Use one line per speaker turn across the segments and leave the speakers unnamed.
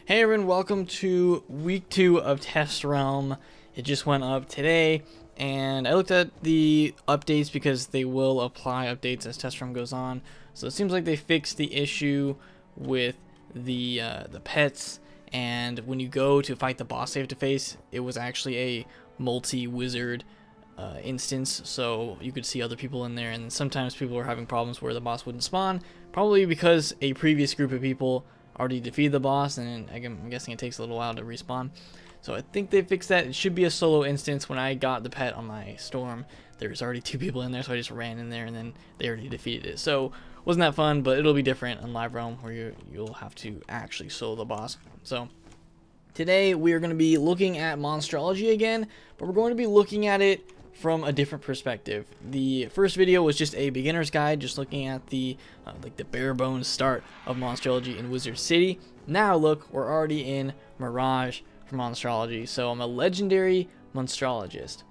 Hey everyone, welcome to week 2 of Test Realm. It just went up today, and I looked at the updates because they will apply updates as Test Realm goes on. So it seems like they fixed the issue with the pets, and when you go to fight the boss face to face, it was actually a multi-wizard instance, so you could see other people in there, and sometimes people were having problems where the boss wouldn't spawn, probably because a previous group of people already defeated the boss, and I'm guessing it takes a little while to respawn. So I think they fixed that. It should be a solo instance. When I got the pet on my storm, there's already 2 people in there, so I just ran in there and then they already defeated it. So wasn't that fun, but it'll be different on Live Realm where you'll have to actually solo the boss. So today we are going to be looking at Monstrology again, but we're going to be looking at it from a different perspective. The first video was just a beginner's guide, just looking at the like the bare bones start of Monstrology in Wizard City. Now look, we're already in Mirage for Monstrology, so I'm a legendary monstrologist.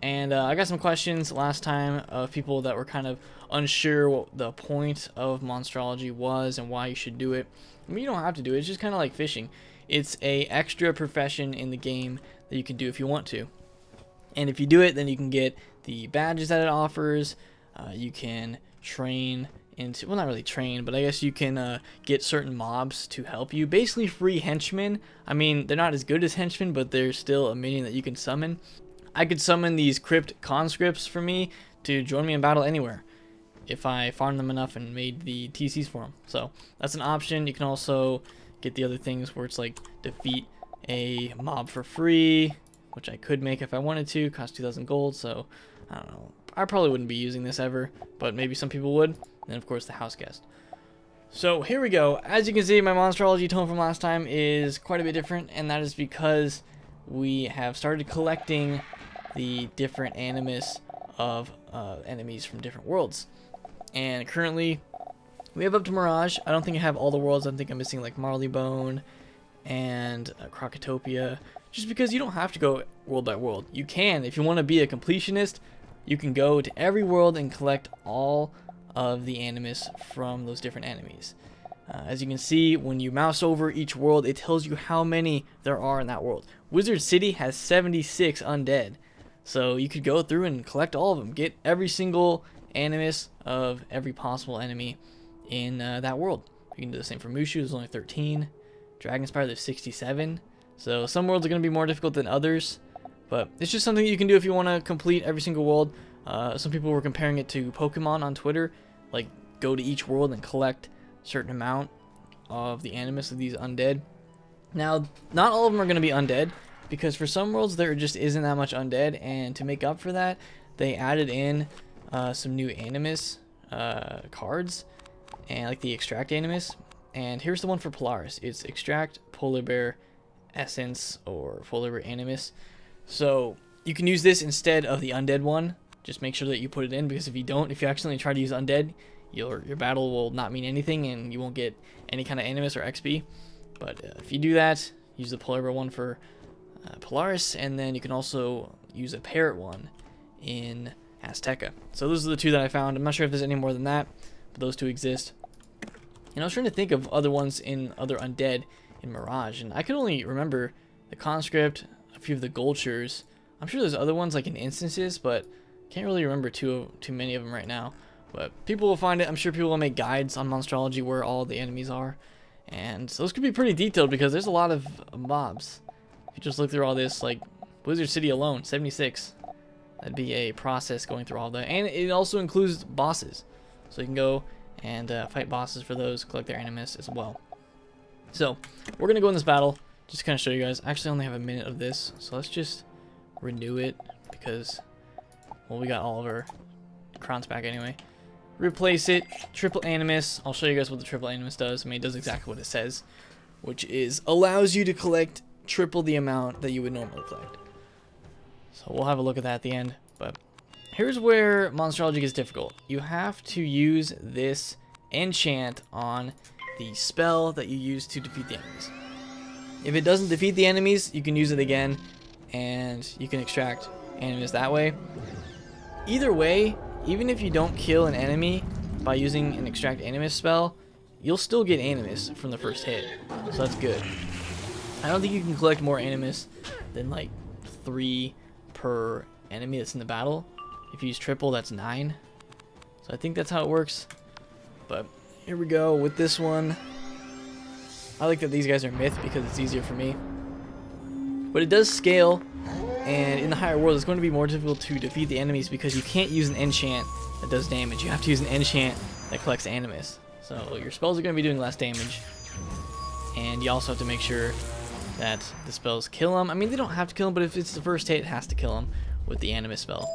And I got some questions last time of people that were kind of unsure what the point of Monstrology was and why you should do it. I mean, you don't have to do it. It's just kind of like fishing. It's a extra profession in the game that you can do if you want to. And if you do it, then you can get the badges that it offers. You can train into, well, not really train, but I guess you can get certain mobs to help you. Basically free henchmen. I mean, they're not as good as henchmen, but they're still a minion that you can summon. I could summon these crypt conscripts for me to join me in battle anywhere if I farmed them enough and made the TCs for them. So that's an option. You can also get the other things where it's like defeat a mob for free, which I could make if I wanted to. Cost 2,000 gold, so I don't know. I probably wouldn't be using this ever, but maybe some people would. And of course the house guest. So here we go. As you can see, my Monstrology tone from last time is quite a bit different, and that is because we have started collecting the different animus of enemies from different worlds. And currently we have up to Mirage. I don't think I have all the worlds. I think I'm missing like Marleybone and Crocotopia. Just because you don't have to go world by world. You can, if you want to be a completionist, you can go to every world and collect all of the animus from those different enemies. As you can see, when you mouse over each world, it tells you how many there are in that world. Wizard City has 76 undead. So you could go through and collect all of them. Get every single animus of every possible enemy in that world. You can do the same for Mushu, there's only 13. Dragonspire, there's 67. So some worlds are going to be more difficult than others, but it's just something you can do if you want to complete every single world. Some people were comparing it to Pokemon on Twitter, like go to each world and collect a certain amount of the animus of these undead. Now, not all of them are going to be undead, because for some worlds there just isn't that much undead, and to make up for that, they added in some new animus cards, and like the extract animus. And here's the one for Polaris. It's extract polar bear essence or polar bear animus. So you can use this instead of the undead one. Just make sure that you put it in, because if you don't, if you accidentally try to use undead, your battle will not mean anything and you won't get any kind of animus or XP. But if you do that, use the polar bear one for Polaris, and then you can also use a parrot one in Azteca. So those are the 2 that I found. I'm not sure if there's any more than that, but those 2 exist. And I was trying to think of other ones in other undead in Mirage, and I could only remember the conscript, a few of the Goldshires. I'm sure there's other ones like in instances, but can't really remember too many of them right now. But people will find it. I'm sure people will make guides on Monstrology where all the enemies are, and so those could be pretty detailed because there's a lot of mobs. If you just look through all this, like Wizard City alone, 76. That'd be a process going through all that, and it also includes bosses, so you can go and fight bosses for those, collect their animus as well. So we're gonna go in this battle, just to kind of show you guys. I actually only have a minute of this, so let's just renew it because, well, we got all of our crowns back anyway. Replace it, triple animus. I'll show you guys what the triple animus does. I mean, it does exactly what it says, which is allows you to collect triple the amount that you would normally collect. So we'll have a look at that at the end, but here's where Monstrology gets difficult. You have to use this enchant on the spell that you use to defeat the enemies. If it doesn't defeat the enemies, you can use it again, and you can extract animus that way. Either way, even if you don't kill an enemy by using an extract animus spell, you'll still get animus from the first hit, so that's good. I don't think you can collect more animus than like 3 per enemy that's in the battle. If you use triple, that's 9. So I think that's how it works. But here we go with this one. I like that these guys are myth because it's easier for me. But it does scale, and in the higher world it's going to be more difficult to defeat the enemies because you can't use an enchant that does damage. You have to use an enchant that collects animus. So your spells are going to be doing less damage. And you also have to make sure that the spells kill them. I mean, they don't have to kill them, but if it's the first hit, it has to kill them with the animus spell.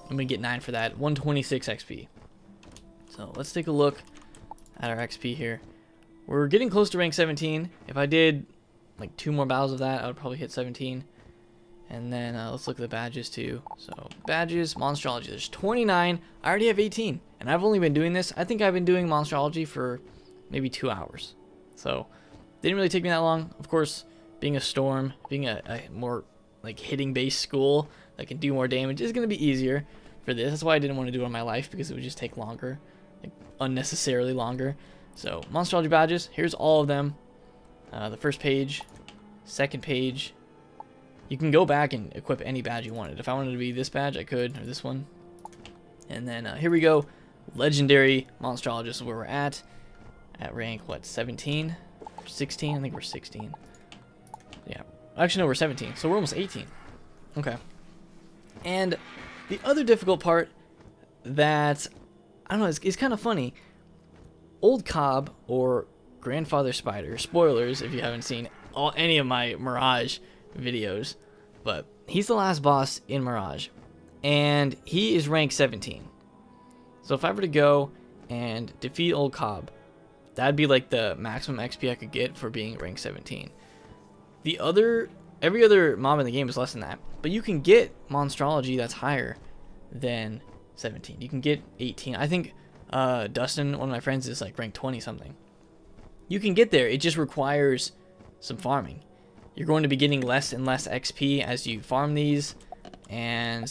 I'm going to get 9 for that. 126 XP. So let's take a look at our XP here. We're getting close to rank 17. If I did like 2 more battles of that, I would probably hit 17. And then let's look at the badges too. So badges, Monstrology. There's 29. I already have 18. And I've only been doing this. I think I've been doing Monstrology for maybe 2 hours. So didn't really take me that long. Of course, being a storm, being a more like hitting based school that can do more damage is going to be easier for this. That's why I didn't want to do it on my life, because it would just take longer, like unnecessarily longer. So Monstrology badges, here's all of them. The first page, second page. You can go back and equip any badge you wanted. If I wanted to be this badge, I could, or this one. And then here we go. Legendary Monstrologist is where we're at rank, what, 17? 16? I think we're 16. Yeah. Actually, no, we're 17. So we're almost 18. Okay. And the other difficult part that, I don't know, it's kind of funny. Old Cobb, or Grandfather Spider, spoilers if you haven't seen any of my Mirage videos, but he's the last boss in Mirage, and he is rank 17. So if I were to go and defeat Old Cobb, that'd be like the maximum XP I could get for being rank 17. Every other mob in the game is less than that, but you can get Monstrology that's higher than 17. You can get 18. I think Dustin, one of my friends, is like rank 20 something. You can get there. It just requires some farming. You're going to be getting less and less XP as you farm these, and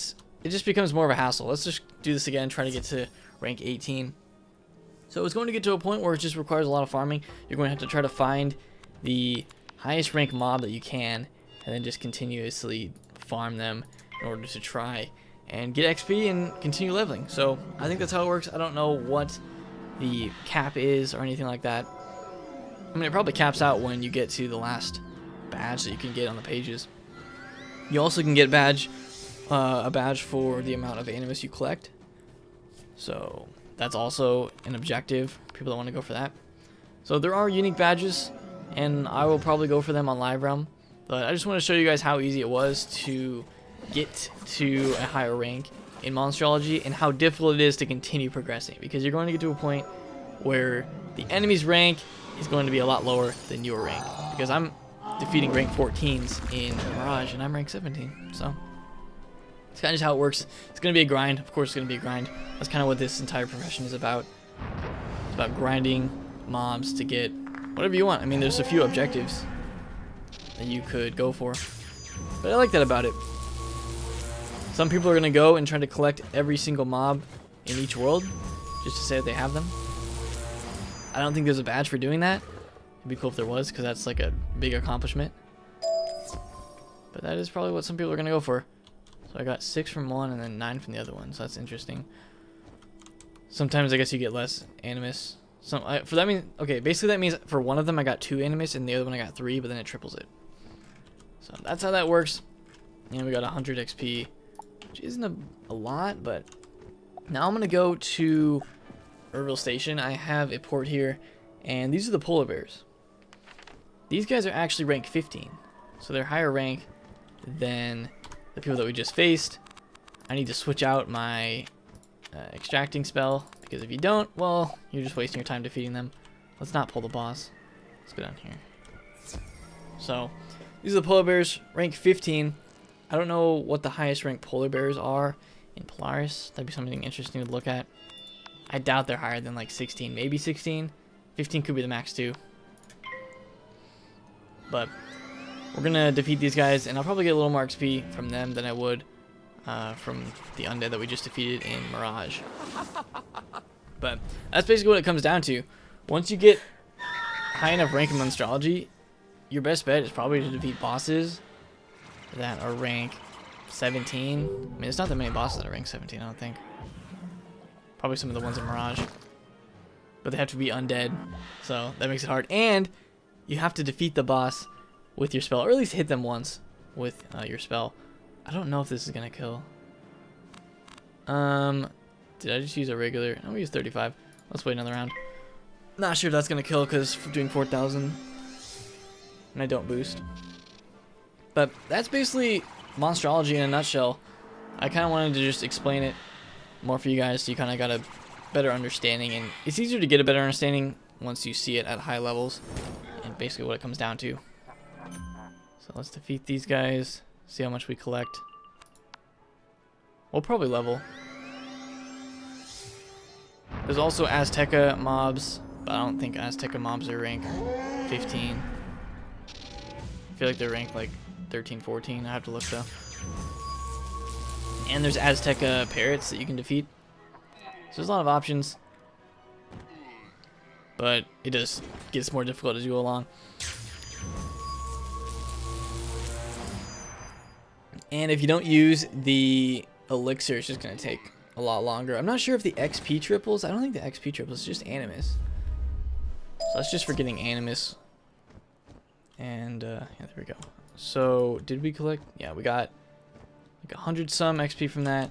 it just becomes more of a hassle. Let's just do this again, try to get to rank 18. So it's going to get to a point where it just requires a lot of farming. You're going to have to try to find the highest rank mob that you can, and then just continuously farm them in order to try and get XP and continue leveling. So I think that's how it works. I don't know what the cap is or anything like that. I mean, it probably caps out when you get to the last badge that you can get on the pages. You also can get a badge for the amount of animus you collect. So that's also an objective. People that want to go for that. So there are unique badges, and I will probably go for them on Live Realm. But I just want to show you guys how easy it was to get to a higher rank in Monstrology, and how difficult it is to continue progressing, because you're going to get to a point where the enemy's rank is going to be a lot lower than your rank, because I'm defeating rank 14s in Mirage and I'm rank 17. So it's kind of just how it works. It's going to be a grind. Of course it's going to be a grind. That's kind of what this entire profession is about. It's about grinding mobs to get whatever you want. I mean, there's a few objectives that you could go for, but I like that about it. Some people are going to go and try to collect every single mob in each world just to say that they have them. I don't think there's a badge for doing that. It'd be cool if there was, because that's like a big accomplishment. But that is probably what some people are going to go for. So I got 6 from one and then 9 from the other one, so that's interesting. Sometimes I guess you get less animus. For that means, okay, basically that means for one of them I got 2 animus and the other one I got 3, but then it triples it. So that's how that works. And we got 100 XP, which isn't a lot, but now I'm going to go to Urville Station. I have a port here, and these are the polar bears. These guys are actually rank 15, so they're higher rank than the people that we just faced. I need to switch out my extracting spell, because if you don't, well, you're just wasting your time defeating them. Let's not pull the boss. Let's go down here. So these are the polar bears, rank 15. I don't know what the highest ranked polar bears are in Polaris. That'd be something interesting to look at. I doubt they're higher than like 16, maybe 16. 15 could be the max too. But we're gonna defeat these guys, and I'll probably get a little more XP from them than I would from the undead that we just defeated in Mirage. But that's basically what it comes down to. Once you get high enough rank in Monstrology, your best bet is probably to defeat bosses that are rank 17. I mean, there's not that many bosses that are rank 17, I don't think. Probably some of the ones in Mirage. But they have to be undead, so that makes it hard. And you have to defeat the boss with your spell, or at least hit them once with your spell. I don't know if this is gonna kill. Did I just use a regular? I'm gonna use 35. Let's wait another round. Not sure if that's gonna kill because I'm doing 4,000 and I don't boost. But that's basically Monstrology in a nutshell. I kind of wanted to just explain it more for you guys so you kind of got a better understanding, and it's easier to get a better understanding once you see it at high levels and basically what it comes down to. So let's defeat these guys, see how much we collect. We'll probably level. There's also Azteca mobs, but I don't think Azteca mobs are rank 15. I feel like they're ranked like 13, 14. I have to look though. And there's Azteca parrots that you can defeat. So there's a lot of options, but it just gets more difficult as you go along. And if you don't use the elixir, it's just going to take a lot longer. I'm not sure if the XP triples. I don't think the XP triples. It's just Animus. So that's just for getting Animus. And yeah, there we go. So did we collect? Yeah, we got like 100 some XP from that.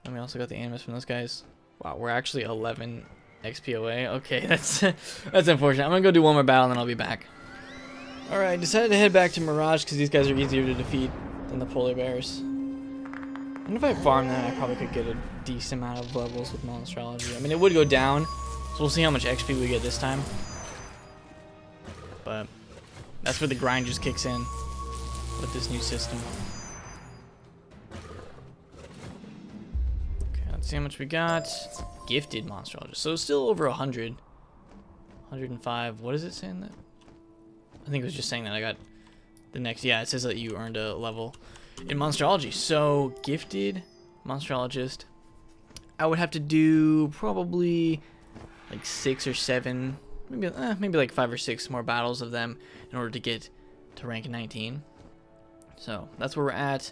And we also got the Animus from those guys. Wow, we're actually 11 XP away. Okay, that's unfortunate. I'm gonna go do one more battle and then I'll be back. Alright, decided to head back to Mirage because these guys are easier to defeat than the polar bears. And if I farm that, I probably could get a decent amount of levels with Monstrology. I mean, it would go down, so we'll see how much XP we get this time. But that's where the grind just kicks in with this new system. Okay, let's see how much we got. Gifted Monstrology. So still over 100. 105. What is it saying that? I think it was just saying that I got the next. Yeah, it says that you earned a level in Monstrology. So gifted Monstrologist. I would have to do probably like 6 or 7, maybe like 5 or 6 more battles of them in order to get to rank 19. So that's where we're at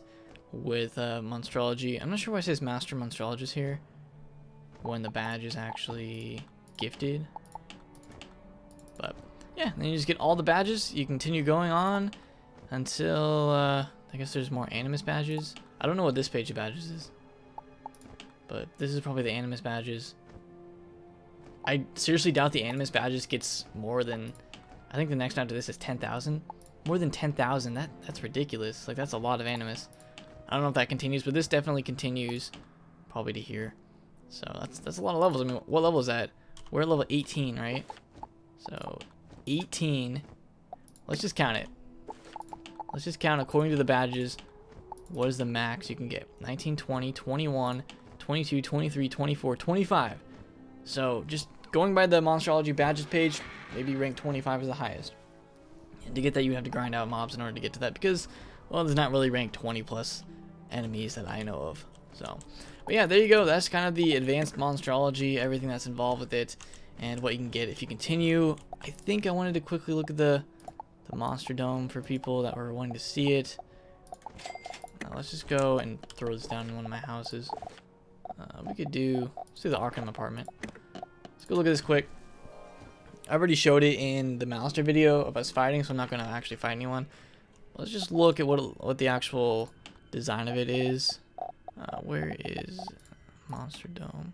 with Monstrology. I'm not sure why it says Master Monstrologist here when the badge is actually gifted. But yeah, then you just get all the badges. You continue going on until I guess there's more Animus badges. I don't know what this page of badges is, but this is probably the Animus badges. I seriously doubt the Animus badges gets more than, I think the next after this is 10,000. More than 10,000. That's ridiculous. Like, that's a lot of Animus. I don't know if that continues, but this definitely continues probably to here. So that's a lot of levels. I mean, what level is that? We're at level 18, right? So 18. Let's just count it. Let's just count according to the badges. What is the max you can get? 19, 20, 21, 22, 23, 24, 25. So just going by the Monstrology badges page, maybe rank 25 is the highest. And to get that, you have to grind out mobs in order to get to that because, well, there's not really rank 20 plus enemies that I know of. So, but yeah, there you go. That's kind of the advanced Monstrology, everything that's involved with it, and what you can get if you continue. I think I wanted to quickly look at the Monster Dome for people that were wanting to see it. Now let's just go and throw this down in one of my houses. We could do, let's do the Arkham apartment. Let's go look at this quick. I already showed it in the Malister video of us fighting, so I'm not going to actually fight anyone. Let's just look at what the actual design of it is. Where is Monster Dome?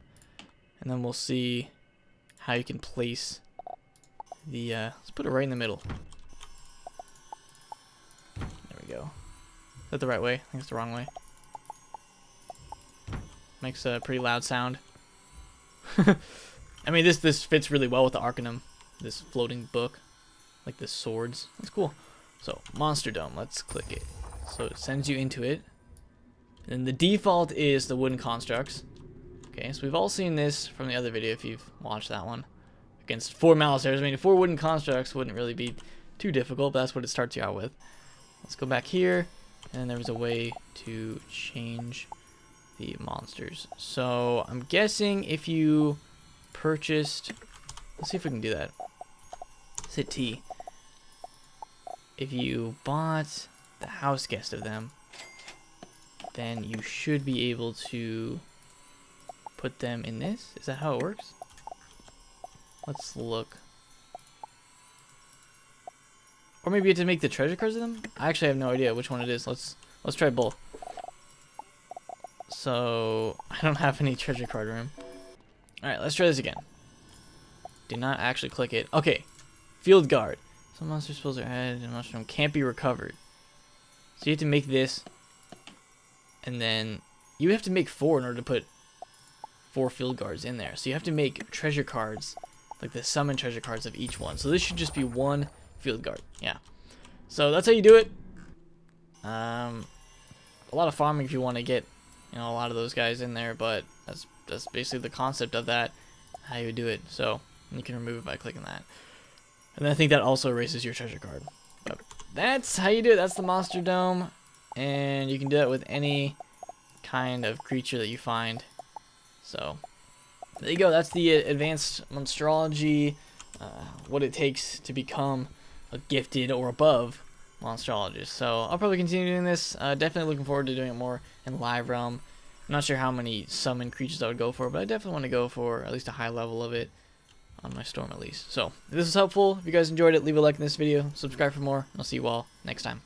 And then we'll see how you can place the, let's put it right in the middle. There we go. Is that the right way? I think it's the wrong way. Makes a pretty loud sound. I mean, this fits really well with the Arcanum, this floating book, like the swords. That's cool. So, Monster Dome, let's click it. So it sends you into it. And the default is the wooden constructs. Okay, so we've all seen this from the other video if you've watched that one. Against 4 Malisters. I mean, 4 wooden constructs wouldn't really be too difficult, but that's what it starts you out with. Let's go back here, and there was a way to change the monsters. So I'm guessing if you purchased, let's see if we can do that. Let's hit T. if you bought the house guest of them, then you should be able to put them in this. Is that how it works? Let's look. Or maybe you have to make the treasure cards of them? I actually have no idea which one it is. Let's try both. So I don't have any treasure card room. Alright, let's try this again. Do not actually click it. Okay. Field guard. Some monster spells are added and mushroom can't be recovered. So you have to make this, and then you have to make 4 in order to put 4 field guards in there. So you have to make treasure cards, like the summon treasure cards of each one. So this should just be 1 field guard. Yeah. So that's how you do it. A lot of farming if you want to get, a lot of those guys in there, but that's basically the concept of that, how you would do it. So you can remove it by clicking that. And then I think that also erases your treasure card. But that's how you do it. That's the monster dome. And you can do that with any kind of creature that you find. So there you go. That's the advanced monstrology, what it takes to become a gifted or above monstrologist. So I'll probably continue doing this. Definitely looking forward to doing it more in live realm. I'm not sure how many summon creatures I would go for, but I definitely want to go for at least a high level of it on my storm at least. So if this was helpful, if you guys enjoyed it, leave a like in this video, subscribe for more, and I'll see you all next time.